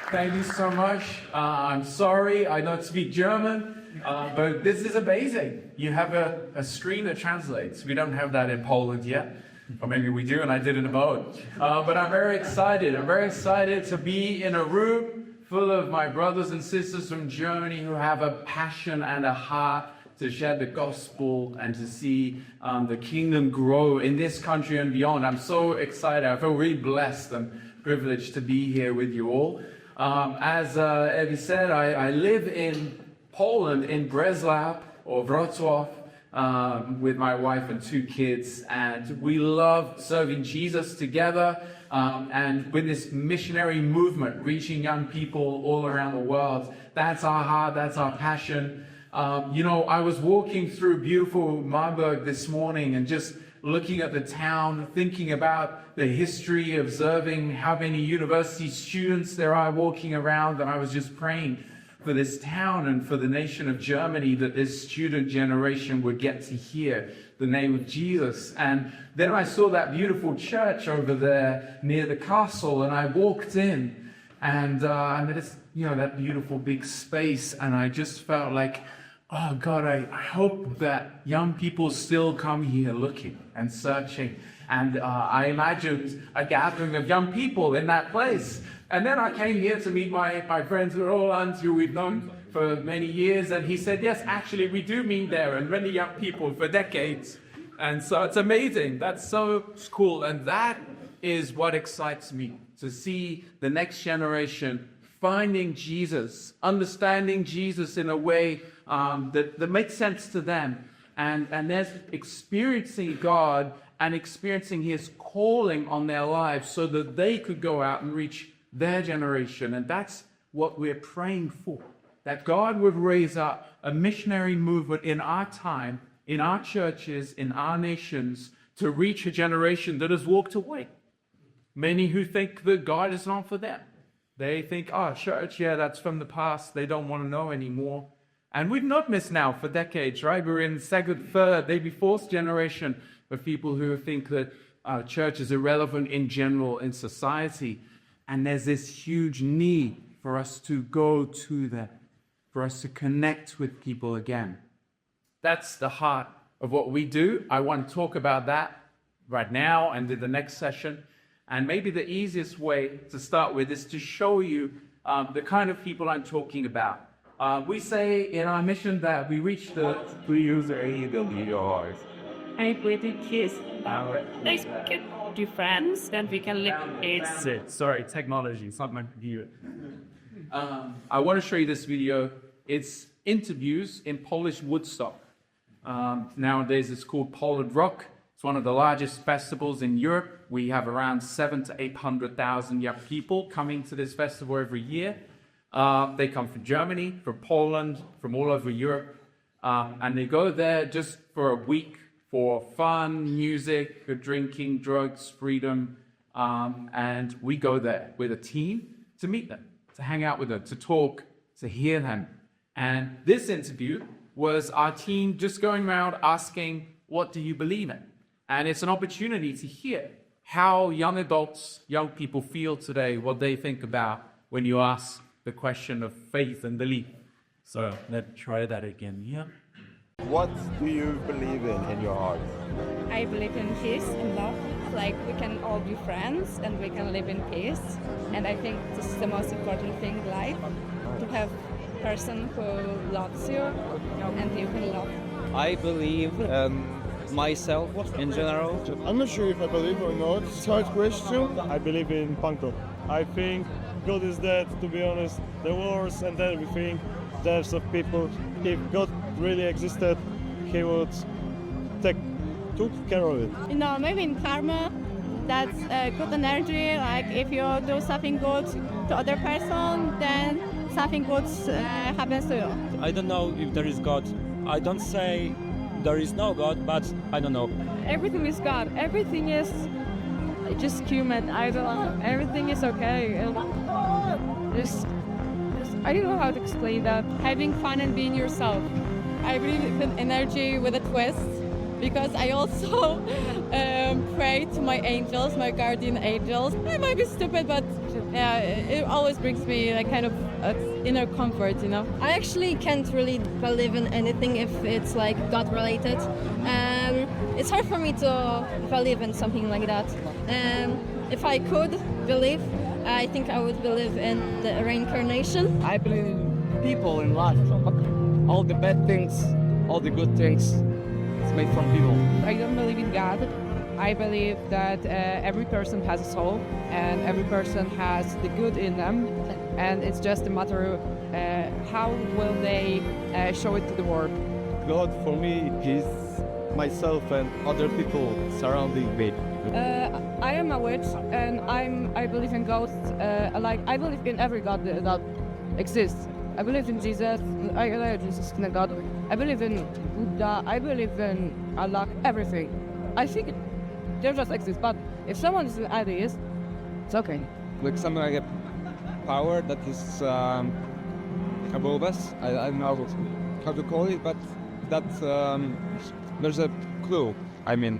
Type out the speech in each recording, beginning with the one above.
Thank you so much. I'm sorry I don't speak German, but this is amazing. You have a screen that translates. We don't have that in Poland yet, or maybe we do and I didn't know it. But I'm very excited. I'm very excited to be in a room full of my brothers and sisters from Germany who have a passion and a heart to share the gospel and to see the kingdom grow in this country and beyond. I'm so excited. I feel really blessed and privileged to be here with you all. As Evie said, I live in Poland, in Breslau or Wrocław, with my wife and 2 kids, and we love serving Jesus together and with this missionary movement, reaching young people all around the world. That's our heart, that's our passion. I was walking through beautiful Marburg this morning and just looking at the town, thinking about the history, observing how many university students there are walking around, and I was just praying for this town and for the nation of Germany that this student generation would get to hear the name of Jesus. And then I saw that beautiful church over there near the castle, and I walked in, and it's, that beautiful big space, and I just felt like, oh God, I hope that young people still come here looking and searching. And I imagined a gathering of young people in that place. And then I came here to meet my friends Roland, who we've known for many years. And he said, yes, actually, we do meet there, and many young people for decades. And so it's amazing. That's so cool. And that is what excites me, to see the next generation finding Jesus, understanding Jesus in a way that makes sense to them, and they're experiencing God and experiencing His calling on their lives so that they could go out and reach their generation. And that's what we're praying for, that God would raise up a missionary movement in our time, in our churches, in our nations, to reach a generation that has walked away. Many who think that God is not for them. They think, church, that's from the past. They don't want to know anymore. And we've not missed now for decades, right? We're in second, third, maybe fourth generation of people who think that church is irrelevant in general in society. And there's this huge need for us to go to them, for us to connect with people again. That's the heart of what we do. I want to talk about that right now and in the next session. And maybe the easiest way to start with is to show you the kind of people I'm talking about. We say in our mission that we reach the... We use AWR. I believe in kids. Let's get to friends, then we can live in peace. Sorry, technology. It's not my computer. I want to show you this video. It's interviews in Polish Woodstock. Nowadays it's called Poland Rock. It's one of the largest festivals in Europe. We have around 700,000 to 800,000 young people coming to this festival every year. They come from Germany, from Poland, from all over Europe. And they go there just for a week for fun, music, drinking, drugs, freedom. And we go there with a team to meet them, to hang out with them, to talk, to hear them. And this interview was our team just going around asking, what do you believe in? And it's an opportunity to hear how young adults, young people feel today, what they think about when you ask the question of faith and belief. So let's try that again. Yeah. What do you believe in your heart? I believe in peace and love. Like, we can all be friends and we can live in peace. And I think this is the most important thing in life, to have a person who loves you and you can love. I believe myself in general. I'm not sure if I believe or not. It's a hard question. I believe in punk rock. I think God is dead, to be honest. The wars and everything, deaths of people. If God really existed, He would took care of it. Maybe in karma, that's good energy. Like, if you do something good to other person, then something good happens to you. I don't know if there is God. I don't say there is no God, but I don't know. Everything is God. Everything is just human. I don't know. Everything is okay. I don't know how to explain that. Having fun and being yourself. I believe in energy with a twist. because I also pray to my angels, my guardian angels. It might be stupid, but yeah, it always brings me like kind of inner comfort, you know. I actually can't really believe in anything if it's like God related. It's hard for me to believe in something like that. If I could believe, I think I would believe in the reincarnation. I believe in people in life. All the bad things, all the good things, it's made from people. I don't believe in God. I believe that every person has a soul and every person has the good in them, and it's just a matter of how will they show it to the world. God for me is myself and other people surrounding me. I am a witch and I believe in ghosts. I believe in every God that exists. I believe in Jesus. I believe Jesus is God. I believe in Buddha. I believe in Allah. Everything. I think they just exist. But if someone is an atheist, it's okay. Like something like a power that is above us. I don't know how to call it, but that there's a clue. I mean.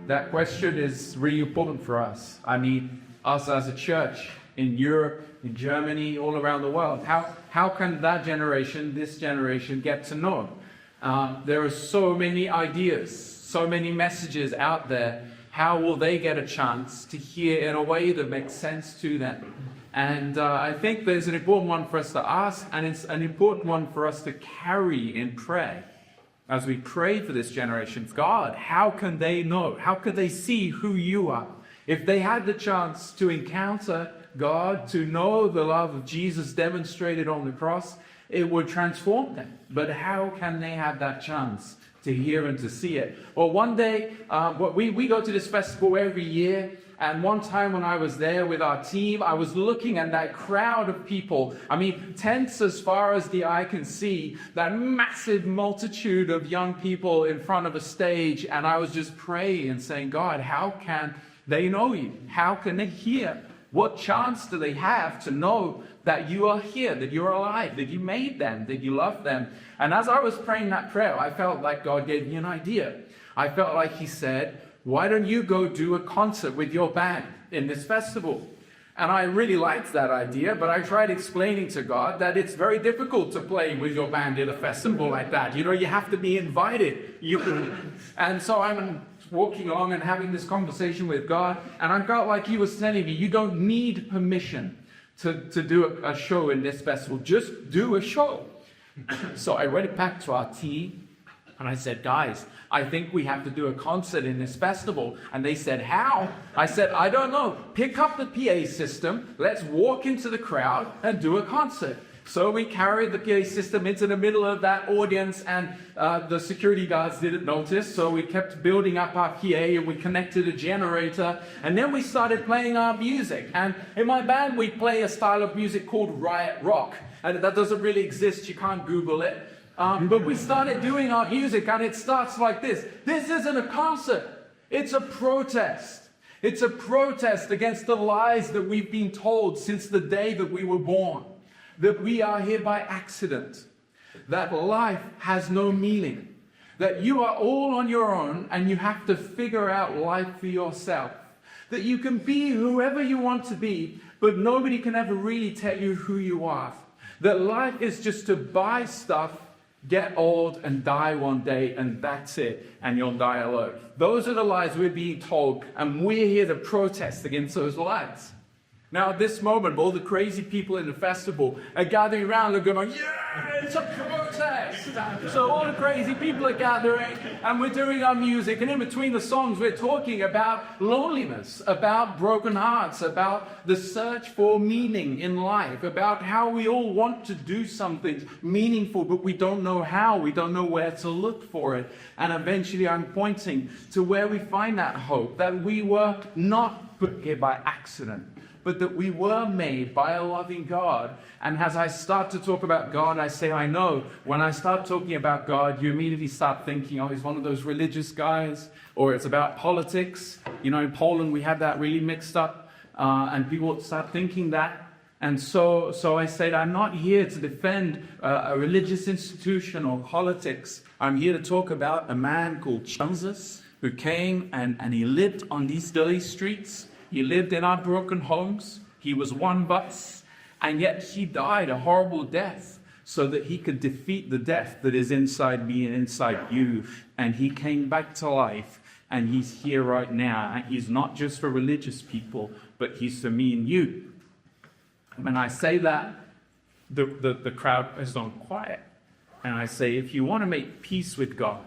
That question is really important for us. I mean, us as a church in Europe, in Germany, all around the world. How can that generation, this generation, get to know? There are so many ideas, so many messages out there. How will they get a chance to hear in a way that makes sense to them? And I think there's an important one for us to ask, and it's an important one for us to carry in prayer. As we pray for this generation, God, how can they know? How can they see who you are? If they had the chance to encounter God, to know the love of Jesus demonstrated on the cross, it would transform them. But how can they have that chance to hear and to see it? Well, one day, we go to this festival every year. And one time when I was there with our team, I was looking at that crowd of people. I mean, tents as far as the eye can see, that massive multitude of young people in front of a stage. And I was just praying and saying, God, how can they know you? How can they hear? What chance do they have to know that you are here, that you're alive, that you made them, that you love them? And as I was praying that prayer, I felt like God gave me an idea. I felt like He said, why don't you go do a concert with your band in this festival? And I really liked that idea, but I tried explaining to God that it's very difficult to play with your band in a festival like that. You know, you have to be invited. And so I'm walking along and having this conversation with God, and I felt like He was telling me, you don't need permission to do a show in this festival. Just do a show. So I went back to our team, and I said, guys, I think we have to do a concert in this festival. And they said, how? I said, I don't know. Pick up the PA system. Let's walk into the crowd and do a concert. So we carried the PA system into the middle of that audience, and the security guards didn't notice. So we kept building up our PA, and we connected a generator. And then we started playing our music. And in my band, we play a style of music called riot rock. And that doesn't really exist. You can't Google it. But we started doing our music, and it starts like this. This isn't a concert. It's a protest. It's a protest against the lies that we've been told since the day that we were born. That we are here by accident. That life has no meaning. That you are all on your own, and you have to figure out life for yourself. That you can be whoever you want to be, but nobody can ever really tell you who you are. That life is just to buy stuff, get old and die one day, and that's it, and you'll die alone. Those are the lies we're being told, and we're here to protest against those lies. Now, at this moment, all the crazy people in the festival are gathering around and going, yeah, it's a protest! So all the crazy people are gathering, and we're doing our music, and in between the songs, we're talking about loneliness, about broken hearts, about the search for meaning in life, about how we all want to do something meaningful, but we don't know how, we don't know where to look for it. And eventually I'm pointing to where we find that hope, that we were not put here by accident, but that we were made by a loving God. And as I start to talk about God, I say, I know. When I start talking about God, you immediately start thinking, oh, he's one of those religious guys, or it's about politics. You know, in Poland, we have that really mixed up, and people start thinking that. And so I said, I'm not here to defend a religious institution or politics. I'm here to talk about a man called Jesus who came and he lived on these dirty streets. He lived in our broken homes. He was one of us. And yet he died a horrible death so that he could defeat the death that is inside me and inside you. And he came back to life. And he's here right now. And he's not just for religious people, but he's for me and you. When I say that, the crowd is on quiet. And I say, if you want to make peace with God,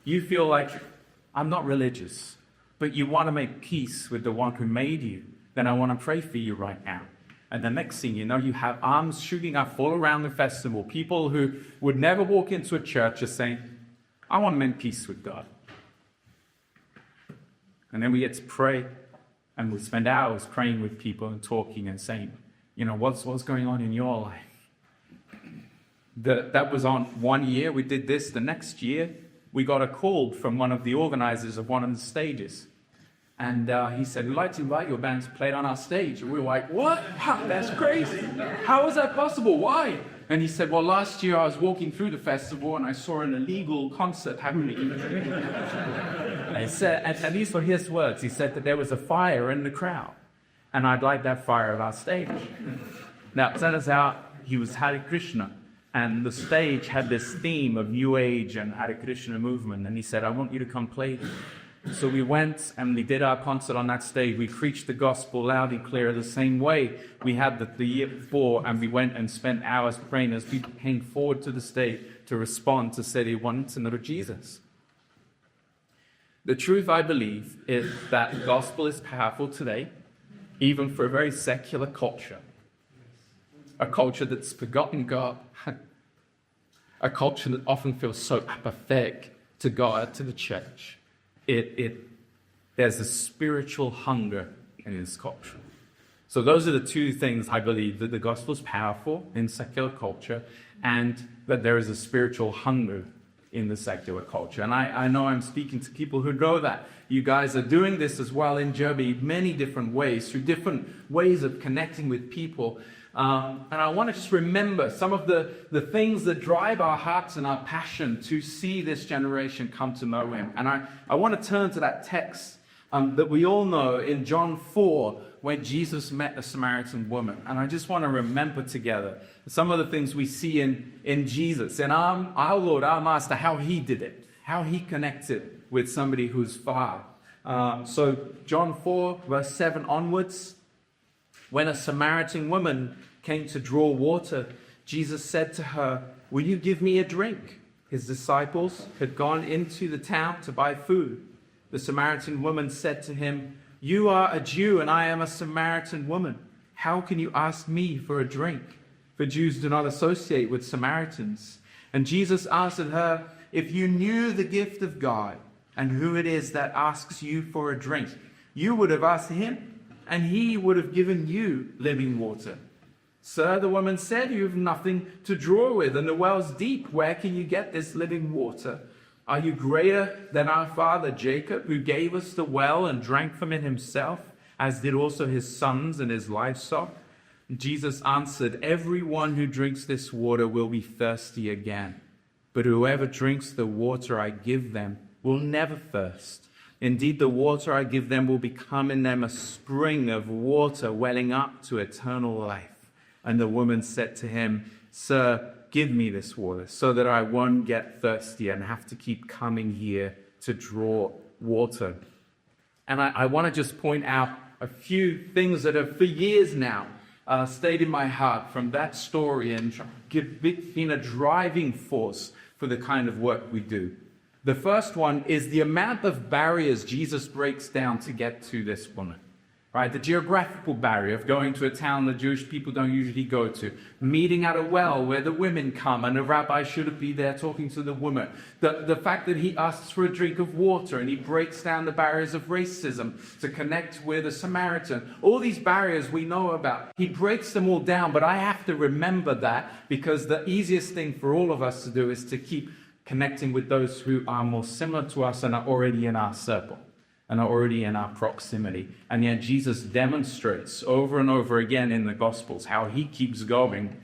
you feel like, I'm not religious, but you want to make peace with the one who made you, then I want to pray for you right now. And the next thing you know, you have arms shooting up all around the festival. People who would never walk into a church are saying, I want to make peace with God. And then we get to pray, and we spend hours praying with people and talking and saying, what's going on in your life? That was on 1 year. We did this. The next year, we got a call from one of the organizers of one of the stages. And he said, we'd like to invite your band to play on our stage. And we were like, what? That's crazy. How is that possible? Why? And he said, well, last year I was walking through the festival and I saw an illegal concert happening. And these were his words. He said that there was a fire in the crowd. And I'd like that fire at our stage. Now, it turns out he was Hare Krishna. And the stage had this theme of New Age and Hare Krishna movement. And he said, I want you to come play. So we went and we did our concert on that stage. We preached the gospel loud and clear the same way we had the year before. And we went and spent hours praying as people came forward to the stage to respond, to say they wanted to know Jesus. The truth, I believe, is that the gospel is powerful today, even for a very secular culture. A culture that's forgotten God. A culture that often feels so apathetic to God, to the church. There's a spiritual hunger in this culture. So those are the two things I believe, that the gospel is powerful in secular culture and that there is a spiritual hunger in the secular culture. And I know I'm speaking to people who know that. You guys are doing this as well in Germany, many different ways, through different ways of connecting with people. And I want to just remember some of the things that drive our hearts and our passion to see this generation come to know him. And I want to turn to that text that we all know in John 4, when Jesus met a Samaritan woman. And I just want to remember together some of the things we see in Jesus, in our Lord, our Master, how he did it, how he connected with somebody who's far. So John 4, verse 7 onwards, when a Samaritan woman came to draw water, Jesus said to her, will you give me a drink? His disciples had gone into the town to buy food. The Samaritan woman said to him, you are a Jew and I am a Samaritan woman. How can you ask me for a drink? For Jews do not associate with Samaritans. And Jesus answered her, if you knew the gift of God and who it is that asks you for a drink, you would have asked him, and he would have given you living water. Sir, the woman said, you have nothing to draw with, and the well's deep. Where can you get this living water? Are you greater than our father Jacob, who gave us the well and drank from it himself, as did also his sons and his livestock? Jesus answered, everyone who drinks this water will be thirsty again. But whoever drinks the water I give them will never thirst. Indeed, the water I give them will become in them a spring of water welling up to eternal life. And the woman said to him, Sir, give me this water so that I won't get thirsty and have to keep coming here to draw water. And I want to just point out a few things that have for years now stayed in my heart from that story and been a driving force for the kind of work we do. The first one is the amount of barriers Jesus breaks down to get to this woman. Right, the geographical barrier of going to a town that Jewish people don't usually go to, meeting at a well where the women come and the rabbi shouldn't be there talking to the woman, the fact that he asks for a drink of water and he breaks down the barriers of racism to connect with a Samaritan. All these barriers we know about. He breaks them all down, but I have to remember that because the easiest thing for all of us to do is to keep connecting with those who are more similar to us and are already in our circle. and are already in our proximity. And yet Jesus demonstrates over and over again in the Gospels how he keeps going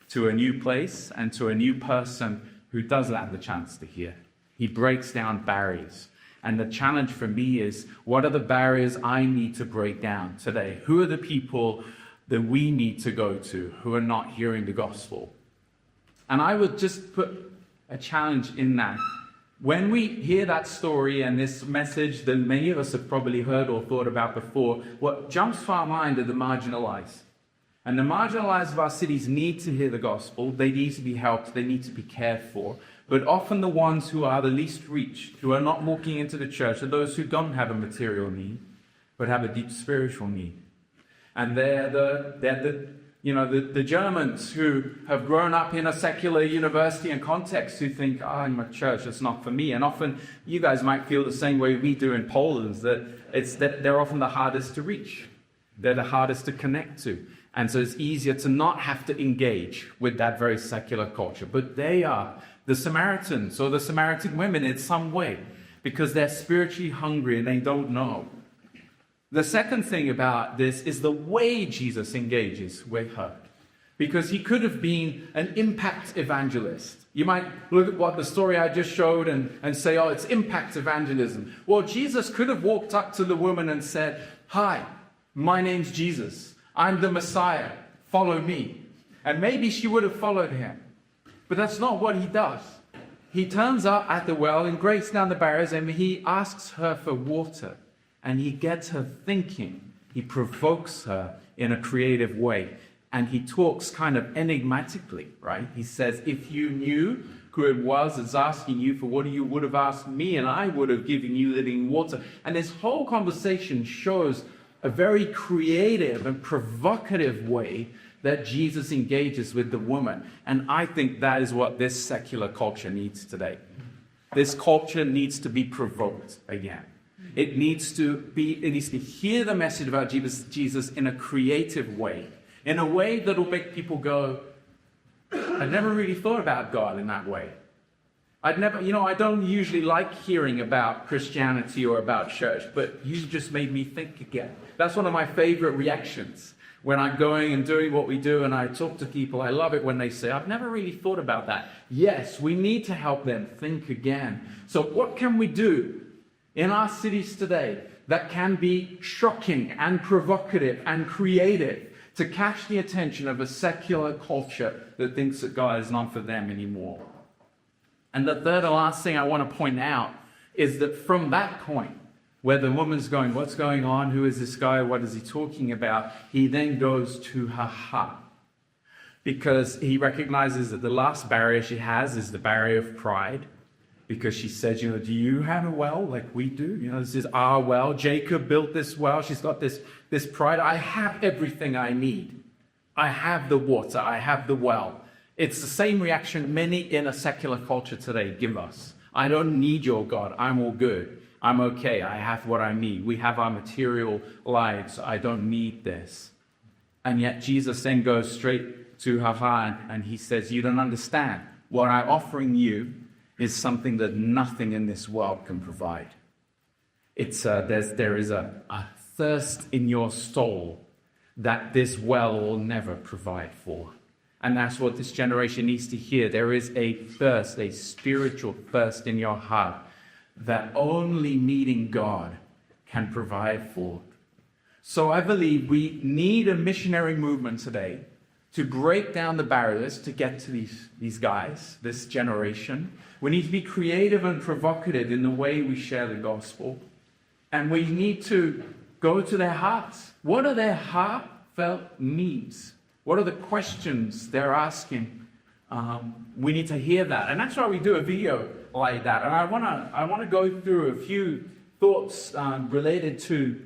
to a new place and to a new person who doesn't have the chance to hear. He breaks down barriers. And the challenge for me is, what are the barriers I need to break down today? Who are the people that we need to go to who are not hearing the gospel? And I would just put a challenge in that. When we hear that story and this message that many of us have probably heard or thought about before, what jumps to our mind are the marginalized. And the marginalized of our cities need to hear the gospel. They need to be helped. They need to be cared for. But often the ones who are the least reached, who are not walking into the church, are those who don't have a material need, but have a deep spiritual need. And they're the Germans who have grown up in a secular university and context who think, I'm a church, it's not for me. And often you guys might feel the same way we do in Poland, that they're often the hardest to reach. They're the hardest to connect to. And so it's easier to not have to engage with that very secular culture. But they are the Samaritans or the Samaritan women in some way, because they're spiritually hungry and they don't know. The second thing about this is the way Jesus engages with her, because he could have been an impact evangelist. You might look at what the story I just showed and say, oh, it's impact evangelism. Well, Jesus could have walked up to the woman and said, hi, my name's Jesus. I'm the Messiah. Follow me. And maybe she would have followed him. But that's not what he does. He turns up at the well and breaks down the barriers, and he asks her for water. And he gets her thinking. He provokes her in a creative way. And he talks kind of enigmatically, right? He says, if you knew who it was that's asking you for water, you would have asked me, and I would have given you living water. And this whole conversation shows a very creative and provocative way that Jesus engages with the woman. And I think that is what this secular culture needs today. This culture needs to be provoked again. It needs to hear the message about Jesus in a creative way, in a way that will make people go, I never really thought about God in that way. I don't usually like hearing about Christianity or about church, but you just made me think again. That's one of my favorite reactions when I'm going and doing what we do and I talk to people. I love it when they say, I've never really thought about that. Yes, we need to help them think again. So what can we do in our cities today that can be shocking and provocative and creative to catch the attention of a secular culture that thinks that God is not for them anymore? And the third and last thing I want to point out is that from that point, where the woman's going, what's going on? Who is this guy? What is he talking about? He then goes to her heart, because he recognizes that the last barrier she has is the barrier of pride, because she says, do you have a well like we do? This is our well. Jacob built this well. She's got this pride. I have everything I need. I have the water. I have the well. It's the same reaction many in a secular culture today give us. I don't need your God. I'm all good. I'm okay. I have what I need. We have our material lives. I don't need this. And yet Jesus then goes straight to her heart and he says, you don't understand. What I'm offering you is something that nothing in this world can provide. There is a thirst in your soul that this well will never provide for. And that's what this generation needs to hear. There is a thirst, a spiritual thirst in your heart that only meeting God can provide for. So I believe we need a missionary movement today to break down the barriers to get to these guys, this generation. We need to be creative and provocative in the way we share the gospel. And we need to go to their hearts. What are their heartfelt needs? What are the questions they're asking? We need to hear that. And that's why we do a video like that. And I want to go through a few thoughts related to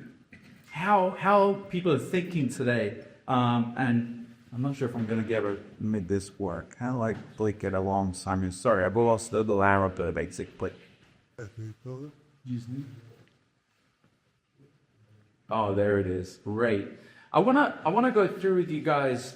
how people are thinking today. And I'm not sure if I'm going to get to make this work. Kind of like click it alongside me. Sorry, I've lost the line basically. Oh, there it is. Great. I want to go through with you guys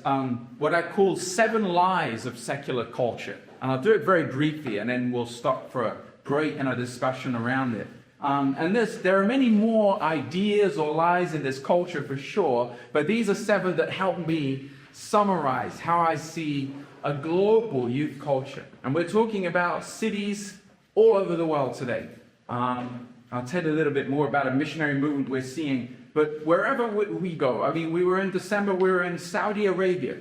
what I call 7 lies of secular culture. And I'll do it very briefly, and then we'll stop for a break and a discussion around it. There are many more ideas or lies in this culture for sure, but these are 7 that help me summarize how I see a global youth culture. And we're talking about cities all over the world today. I'll tell you a little bit more about a missionary movement we're seeing, but wherever we go, I mean, we were in December, we were in Saudi Arabia.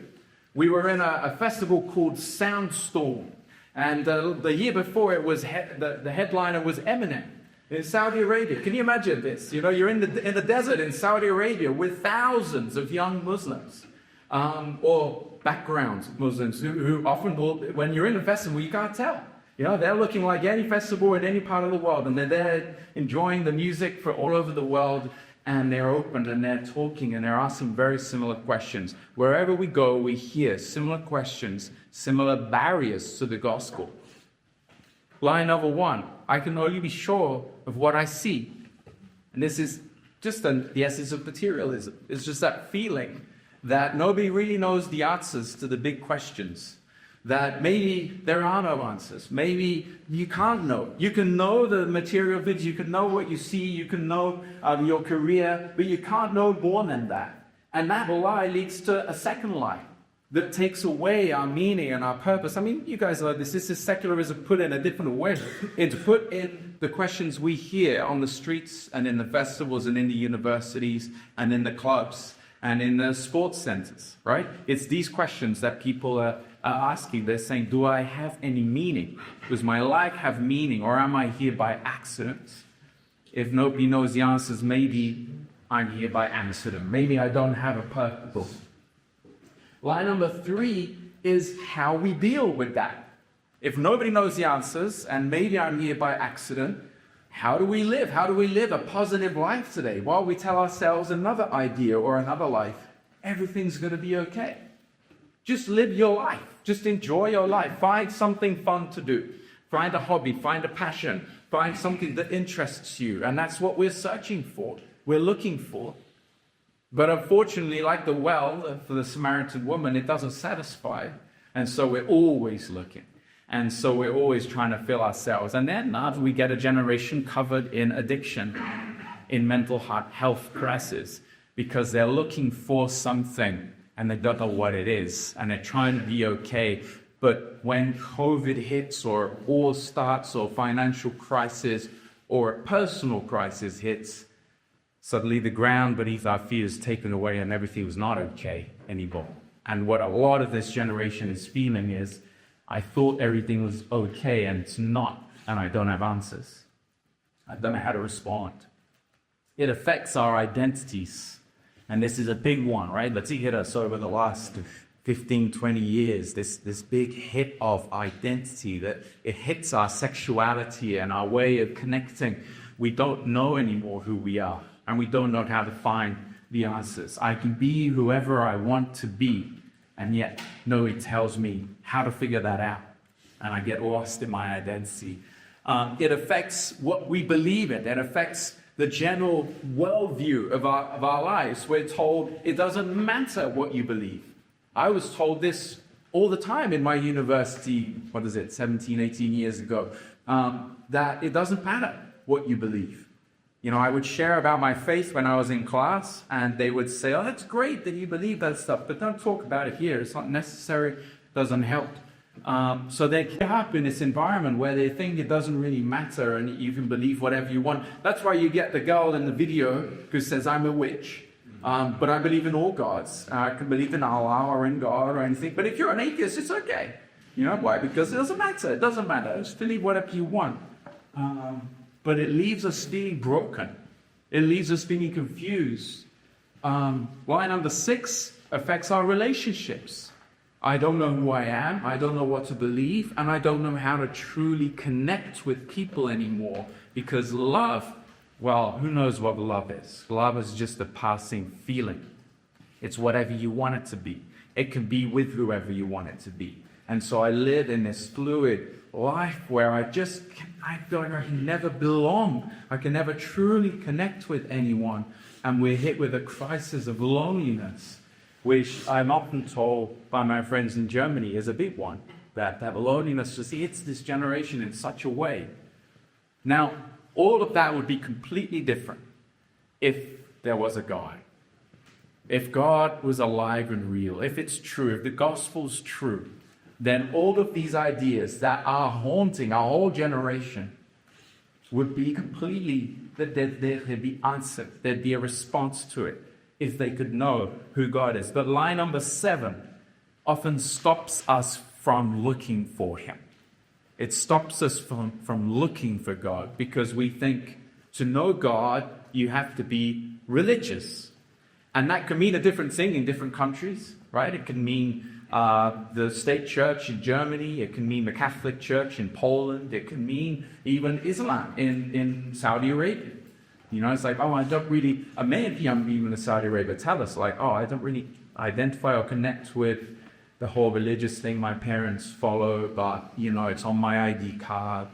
We were in a festival called Soundstorm. And the year before, it was the headliner was Eminem in Saudi Arabia. Can you imagine this? You know, you're in the desert in Saudi Arabia with thousands of young Muslims, or background Muslims who often will, when you're in a festival, you can't tell. You know, they're looking like any festival in any part of the world, and they're there enjoying the music for all over the world, and they're open and they're talking and they're asking very similar questions. Wherever we go, we hear similar questions, similar barriers to the gospel. Line number 1, I can only be sure of what I see. And this is just the essence of materialism. It's just that feeling that nobody really knows the answers to the big questions. That maybe there are no answers. Maybe you can't know. You can know the material things, you can know what you see, you can know your career, but you can't know more than that. And that lie leads to a second lie that takes away our meaning and our purpose. I mean, you guys know this. This is secularism put in a different way. It's put in the questions we hear on the streets and in the festivals and in the universities and in the clubs and in the sports centers, right? It's these questions that people are asking. They're saying, do I have any meaning? Does my life have meaning, or am I here by accident? If nobody knows the answers, maybe I'm here by accident. Maybe I don't have a purpose. Line number 3 is how we deal with that. If nobody knows the answers, and maybe I'm here by accident, how do we live? How do we live a positive life today? While we tell ourselves another idea or another life, everything's going to be okay. Just live your life. Just enjoy your life. Find something fun to do. Find a hobby. Find a passion. Find something that interests you. And that's what we're searching for. We're looking for. But unfortunately, like the well for the Samaritan woman, it doesn't satisfy. And so we're always looking. And so we're always trying to fill ourselves. And then we get a generation covered in addiction, in mental health crisis, because they're looking for something and they don't know what it is. And they're trying to be okay. But when COVID hits, or war starts, or financial crisis, or a personal crisis hits, suddenly the ground beneath our feet is taken away and everything was not okay anymore. And what a lot of this generation is feeling is, I thought everything was okay and it's not, and I don't have answers. I don't know how to respond. It affects our identities. And this is a big one, right? Let's hit us over the last 15, 20 years, this big hit of identity, that it hits our sexuality and our way of connecting. We don't know anymore who we are, and we don't know how to find the answers. I can be whoever I want to be, and yet nobody tells me how to figure that out, and I get lost in my identity. It affects what we believe in. It affects the general worldview of our lives. We're told it doesn't matter what you believe. I was told this all the time in my university, 17, 18 years ago, that it doesn't matter what you believe. You know, I would share about my faith when I was in class, and they would say, oh, that's great that you believe that stuff, but don't talk about it here. It's not necessary, it doesn't help. So they get up in this environment where they think it doesn't really matter and you can believe whatever you want. That's why you get the girl in the video who says, I'm a witch, but I believe in all gods. I can believe in Allah or in God or anything. But if you're an atheist, it's okay. You know why? Because it doesn't matter. It doesn't matter. Just believe whatever you want. But it leaves us feeling broken. It leaves us feeling confused. Line number 6 affects our relationships. I don't know who I am, I don't know what to believe, and I don't know how to truly connect with people anymore. Because love, well, who knows what love is? Love is just a passing feeling. It's whatever you want it to be. It can be with whoever you want it to be. And so I live in this fluid life where I feel like I can never belong. I can never truly connect with anyone. And we're hit with a crisis of loneliness, which I'm often told by my friends in Germany is a big one. That loneliness just hits this generation in such a way. Now, All of that would be completely different if there was a God. If God was alive and real, if it's true, if the gospel's true, then all of these ideas that are haunting our whole generation would be completely, there'd be answered, there'd be a response to it if they could know who God is. But lie number 7 often stops us from looking for him. It stops us from looking for God because we think to know God, you have to be religious. And that can mean a different thing in different countries, right? It can mean the state church in Germany. It can mean the Catholic Church in Poland. It can mean even Islam in Saudi Arabia. You know, it's like, oh, I don't really, many young people in Saudi Arabia tell us, like, oh, I don't really identify or connect with the whole religious thing my parents follow, but, you know, it's on my ID card.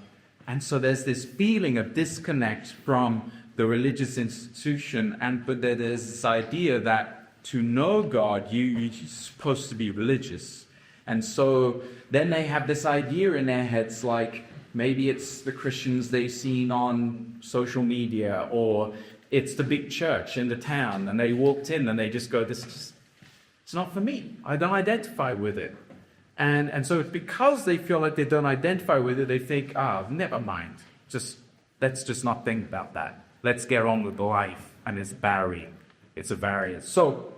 And so there's this feeling of disconnect from the religious institution, but there's this idea that to know God, you're supposed to be religious. And so then they have this idea in their heads, like maybe it's the Christians they've seen on social media, or it's the big church in the town, and they walked in and they just go, it's not for me. I don't identify with it. And so because they feel like they don't identify with it, they think, never mind. Let's just not think about that. Let's get on with life. And it's barrier. It's a barrier. So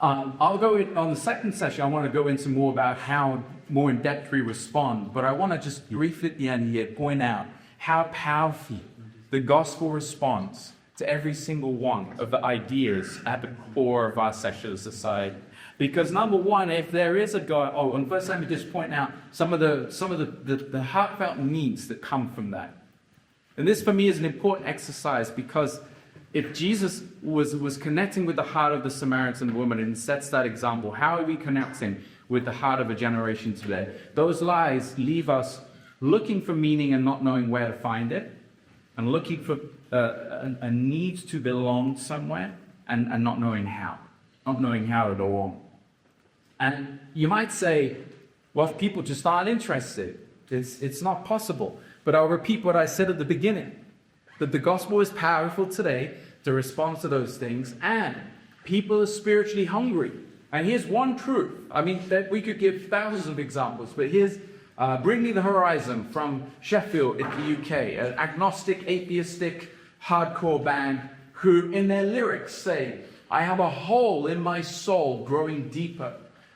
I'll go in, on the second session, I want to go into more about how more in depth we respond. But I want to just briefly at the end here point out how powerful the gospel responds to every single one of the ideas at the core of our secular society. Because number one, if there is a God, and first let me just point out some of the heartfelt needs that come from that. And this for me is an important exercise, because if Jesus was connecting with the heart of the Samaritan woman and sets that example, how are we connecting with the heart of a generation today? Those lies leave us looking for meaning and not knowing where to find it, and looking for a need to belong somewhere and not knowing how at all. And you might say, well, if people just aren't interested, it's not possible. But I'll repeat what I said at the beginning, that the gospel is powerful today to respond to those things, and people are spiritually hungry. And here's one truth. I mean, that we could give thousands of examples, but here's Bring Me the Horizon from Sheffield in the UK, an agnostic, atheistic, hardcore band who in their lyrics say, I have a hole in my soul growing deeper.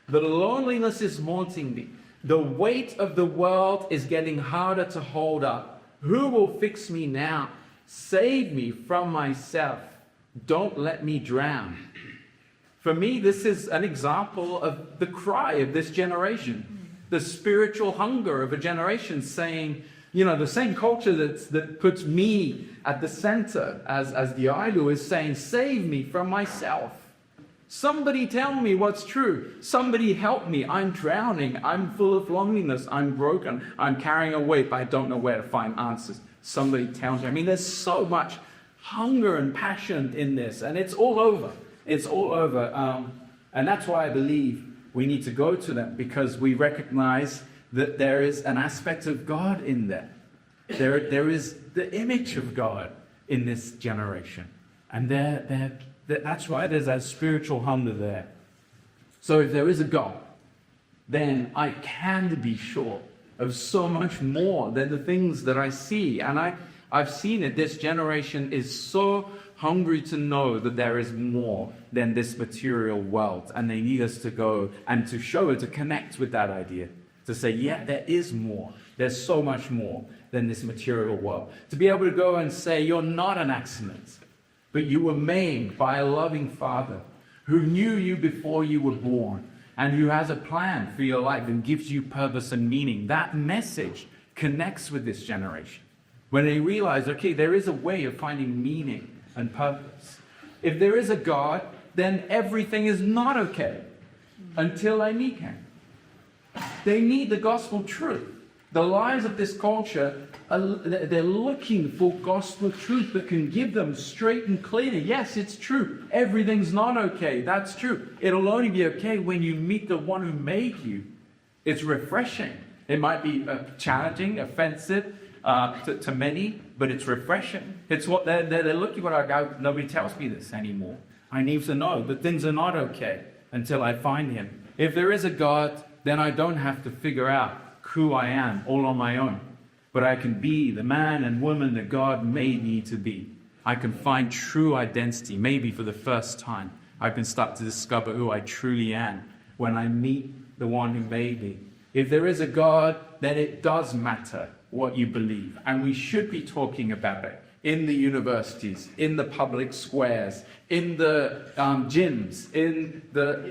The loneliness is haunting me. The weight of the world is getting harder to hold up. Who will fix me now? Save me from myself. Don't let me drown. For me, this is an example of the cry of this generation, the spiritual hunger of a generation saying, you know, the same culture that puts me at the center as the idol is saying, save me from myself. Somebody tell me what's true. Somebody help me. I'm drowning. I'm full of loneliness. I'm broken. I'm carrying a weight, but I don't know where to find answers. Somebody tell me. I mean, there's so much hunger and passion in this, and it's all over. It's all over. And that's why I believe we need to go to them, because we recognize that there is an aspect of God in there. There is the image of God in this generation. And that's why there's that spiritual hunger there. So if there is a God, then I can be sure of so much more than the things that I see. And I've seen it. This generation is so hungry to know that there is more than this material world. And they need us to go and to show it, to connect with that idea. To say, yeah, there is more. There's so much more than this material world. To be able to go and say, you're not an accident, but you were made by a loving Father who knew you before you were born and who has a plan for your life and gives you purpose and meaning. That message connects with this generation. When they realize, okay, there is a way of finding meaning and purpose. If there is a God, then everything is not okay until I meet him. They need the gospel truth. The lies of this culture, they're looking for gospel truth that can give them straight and clear. Yes, it's true. Everything's not okay. That's true. It'll only be okay when you meet the one who made you. It's refreshing. It might be challenging, offensive, to many, but it's refreshing. It's what they're looking at. I go, nobody tells me this anymore. I need to know that things are not okay until I find him. If there is a God, then I don't have to figure out who I am all on my own, but I can be the man and woman that God made me to be. I can find true identity, maybe for the first time. I can start to discover who I truly am when I meet the one who made me. If there is a God, then it does matter what you believe. And we should be talking about it in the universities, in the public squares, in the gyms,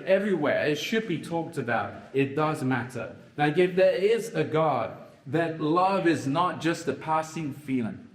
everywhere. It should be talked about. It does matter. Now, if there is a God, then love is not just a passing feeling.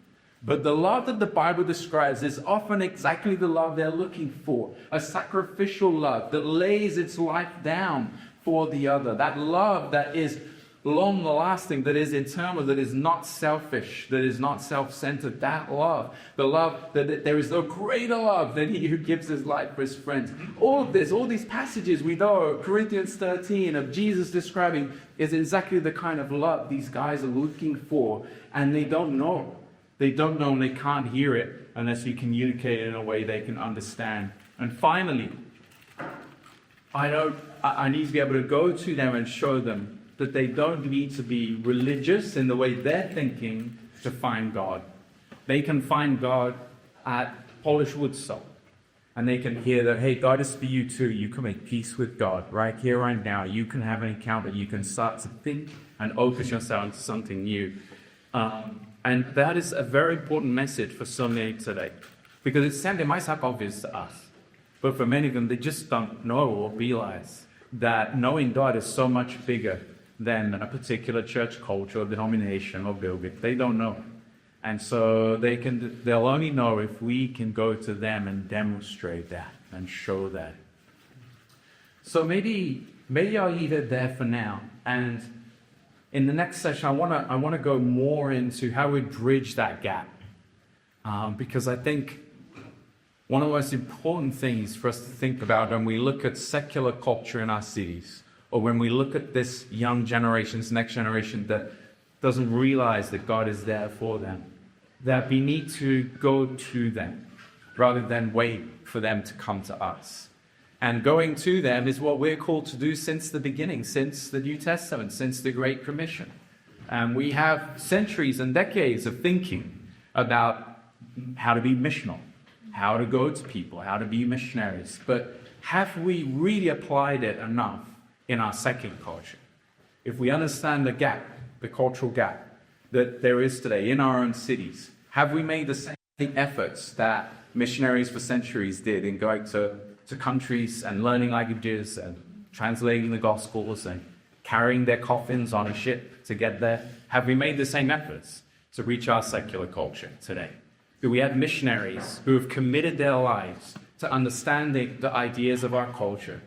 But the love that the Bible describes is often exactly the love they're looking for. A sacrificial love that lays its life down for the other. That love that is long-lasting, that is eternal, that is not selfish, that is not self-centered. That love, the love that there is no greater love than he who gives his life for his friends. All of this, all these passages we know, Corinthians 13, of Jesus describing, is exactly the kind of love these guys are looking for, and they don't know. They don't know and they can't hear it unless you communicate it in a way they can understand. And finally, I need to be able to go to them and show them that they don't need to be religious in the way they're thinking to find God. They can find God at polished wood salt. And they can hear that, hey, God is for you too. You can make peace with God right here, right now. You can have an encounter. You can start to think and open yourself to something new. And that is a very important message for so many today. Because it might sound obvious to us. But for many of them, they just don't know or realize that knowing God is so much bigger than a particular church culture or denomination or building. They don't know. And so they'll only know if we can go to them and demonstrate that and show that. So maybe I'll leave it there for now. And in the next session, I want to go more into how we bridge that gap. Because I think one of the most important things for us to think about when we look at secular culture in our cities, or when we look at this young generation, this next generation that doesn't realize that God is there for them, that we need to go to them rather than wait for them to come to us. And going to them is what we're called to do since the beginning, since the New Testament, since the Great Commission. And we have centuries and decades of thinking about how to be missional, how to go to people, how to be missionaries. But have we really applied it enough in our secular culture? If we understand the gap, the cultural gap that there is today in our own cities, have we made the same efforts that missionaries for centuries did in going to countries and learning languages and translating the Gospels and carrying their coffins on a ship to get there? Have we made the same efforts to reach our secular culture today? Do we have missionaries who have committed their lives to understanding the ideas of our culture,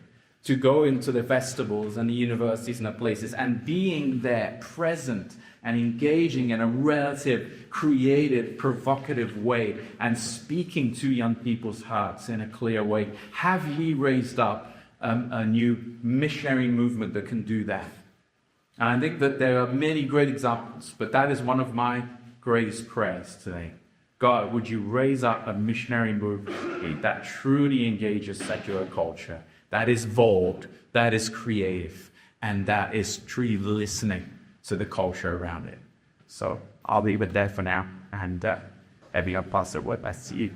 to go into the festivals and the universities and the places and being there, present and engaging in a relative, creative, provocative way and speaking to young people's hearts in a clear way? Have we raised up a new missionary movement that can do that? And I think that there are many great examples, but that is one of my greatest prayers today. God, would you raise up a missionary movement that truly engages secular culture, that is bold, that is creative, and that is truly listening to the culture around it. So I'll leave it there for now, and everyone pass the word back to you.